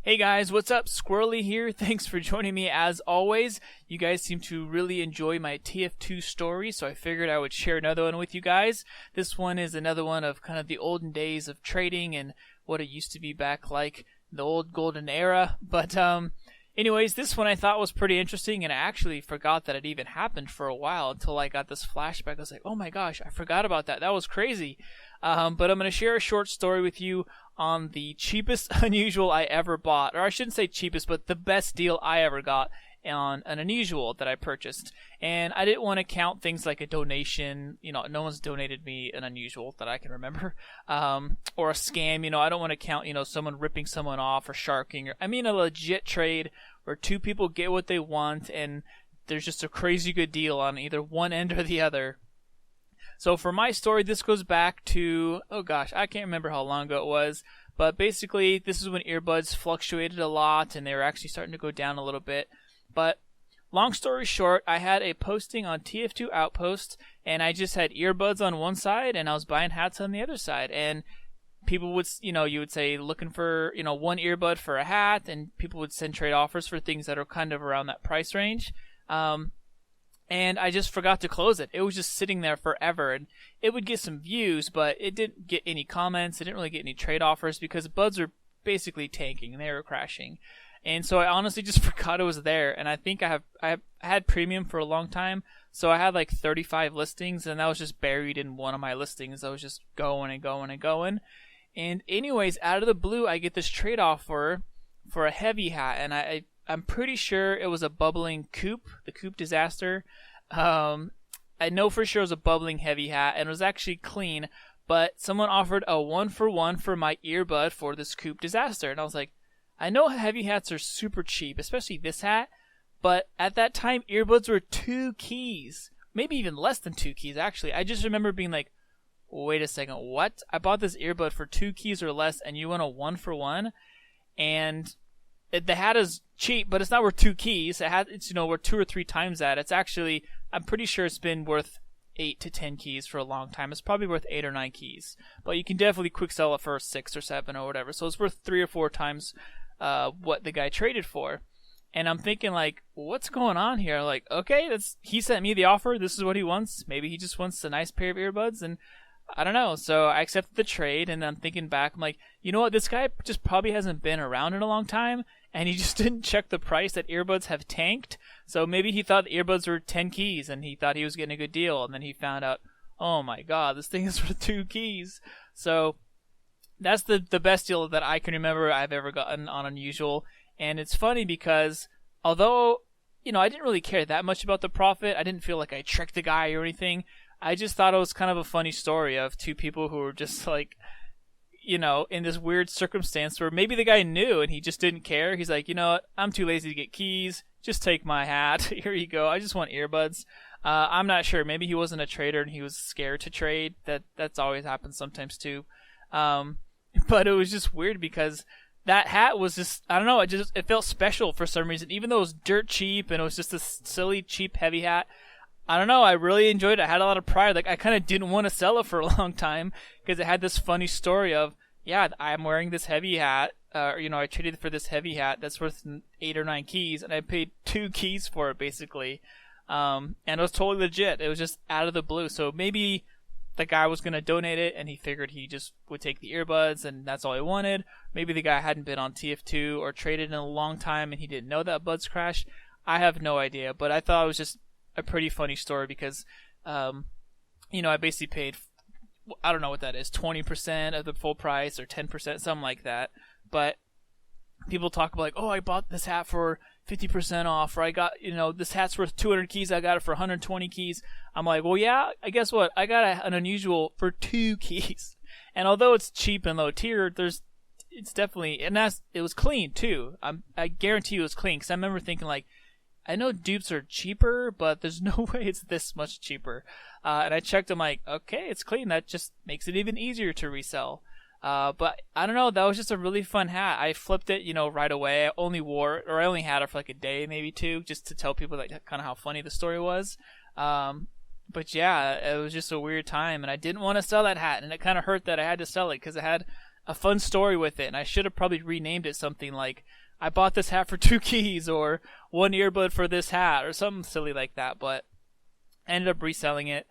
Hey guys, what's up? Squirrely here. Thanks for joining me as always. You guys seem to really enjoy my TF2 story, so I figured I would share another one with you guys. This one is another one of kind of the olden days of trading and what it used to be back like the old golden era. But anyways, this one I thought was pretty interesting, and I actually forgot that it even happened for a while until I got this flashback. I was like, oh my gosh, I forgot about that. That was crazy. But I'm going to share a short story with you on the cheapest unusual I ever bought. Or I shouldn't say cheapest, but the best deal I ever got on an unusual that I purchased. And I didn't want to count things like a donation. You know, no one's donated me an unusual that I can remember. Or a scam. You know, I don't want to count, someone ripping someone off or sharking. I mean a legit trade where two people get what they want and there's just a crazy good deal on either one end or the other. So for my story, this goes back to, oh gosh, I can't remember how long ago it was, but basically this is when earbuds fluctuated a lot and they were actually starting to go down a little bit. But long story short, I had a posting on TF2 Outpost and I just had earbuds on one side and I was buying hats on the other side. And people would, you would say looking for, one earbud for a hat, and people would send trade offers for things that are kind of around that price range. And I just forgot to close it. It was just sitting there forever, and it would get some views, but it didn't get any comments. It didn't really get any trade offers because buds were basically tanking and they were crashing. And so I honestly just forgot it was there. And I think I had premium for a long time, so I had like 35 listings, and that was just buried in one of my listings. I was just going and going and going. And anyways, out of the blue, I get this trade offer for a heavy hat, and I'm pretty sure it was a bubbling coupe, the coupe disaster. I know for sure it was a bubbling heavy hat, and it was actually clean, but someone offered a 1-for-1 for my earbud for this coupe disaster. And I was like, I know heavy hats are super cheap, especially this hat, but at that time, earbuds were 2 keys. Maybe even less than 2 keys, actually. I just remember being like, wait a second, what? I bought this earbud for 2 keys or less, and you want a 1-for-1? And the hat is cheap, but it's not worth 2 keys. It's worth 2 or 3 times that. It's actually, I'm pretty sure it's been worth 8 to 10 keys for a long time. It's probably worth 8 or 9 keys, but you can definitely quick sell it for 6 or 7 or whatever. So it's worth 3 or 4 times what the guy traded for. And I'm thinking like, what's going on here? Like, okay, he sent me the offer. This is what he wants. Maybe he just wants a nice pair of earbuds, and I don't know. So I accepted the trade, and I'm thinking back, I'm like, you know what? This guy just probably hasn't been around in a long time, and he just didn't check the price that earbuds have tanked. So maybe he thought the earbuds were 10 keys, and he thought he was getting a good deal, and then he found out, oh my god, this thing is worth 2 keys. So that's the best deal that I can remember I've ever gotten on Unusual. And it's funny because although, I didn't really care that much about the profit, I didn't feel like I tricked the guy or anything. I just thought it was kind of a funny story of 2 people who were just like, in this weird circumstance where maybe the guy knew and he just didn't care. He's like, you know what? I'm too lazy to get keys. Just take my hat. Here you go. I just want earbuds. I'm not sure. Maybe he wasn't a trader and he was scared to trade. That's always happens sometimes too. But it was just weird because that hat was just, I don't know, it felt special for some reason. Even though it was dirt cheap and it was just a silly, cheap, heavy hat, I don't know, I really enjoyed it. I had a lot of pride. Like, I kind of didn't want to sell it for a long time because it had this funny story of, yeah, I'm wearing this heavy hat. I traded for this heavy hat that's worth 8 or 9 keys, and I paid 2 keys for it, basically. And it was totally legit. It was just out of the blue. So maybe the guy was going to donate it, and he figured he just would take the earbuds, and that's all he wanted. Maybe the guy hadn't been on TF2 or traded in a long time, and he didn't know that buds crashed. I have no idea, but I thought it was just a pretty funny story because, I basically paid, I don't know what that is, 20% of the full price or 10%, something like that. But people talk about like, oh, I bought this hat for 50% off, or I got, this hat's worth 200 keys, I got it for 120 keys. I'm like, well, yeah, I guess what? I got an Unusual for 2 keys. And although it's cheap and low tier, it's definitely, and it was clean too. I guarantee it was clean because I remember thinking like, I know dupes are cheaper, but there's no way it's this much cheaper. And I checked, I'm like, okay, it's clean. That just makes it even easier to resell. But I don't know, that was just a really fun hat. I flipped it, right away. I only had it for like a day, maybe 2, just to tell people like kind of how funny the story was. But yeah, it was just a weird time, and I didn't want to sell that hat, and it kind of hurt that I had to sell it because it had a fun story with it. And I should have probably renamed it something like, I bought this hat for 2 keys, or 1 earbud for this hat, or something silly like that. But I ended up reselling it,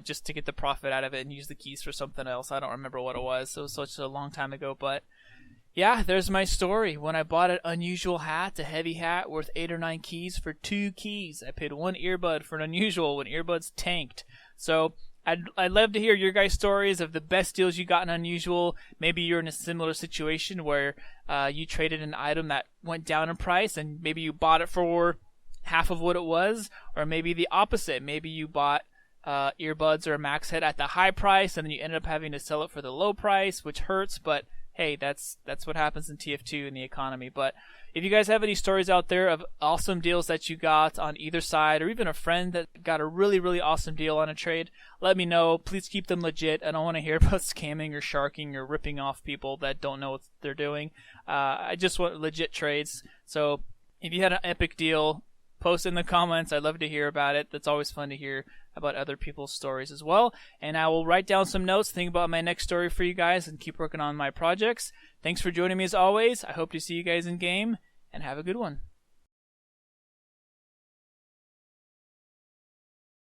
just to get the profit out of it and use the keys for something else. I don't remember what it was. It was such a long time ago. But yeah, there's my story. When I bought an unusual hat, a heavy hat worth 8 or 9 keys for 2 keys. I paid 1 earbud for an unusual when earbuds tanked. So I'd love to hear your guys' stories of the best deals you got in unusual. Maybe you're in a similar situation where you traded an item that went down in price, and maybe you bought it for half of what it was, or maybe the opposite. Maybe you bought earbuds or a max head at the high price, and then you ended up having to sell it for the low price, which hurts, but hey, that's what happens in TF2 in the economy. But if you guys have any stories out there of awesome deals that you got on either side, or even a friend that got a really, really awesome deal on a trade, let me know. Please keep them legit. I don't want to hear about scamming or sharking or ripping off people that don't know what they're doing. I just want legit trades. So if you had an epic deal, post in the comments. I'd love to hear about it. That's always fun to hear about other people's stories as well. And I will write down some notes, think about my next story for you guys, and keep working on my projects. Thanks for joining me as always. I hope to see you guys in game, and have a good one.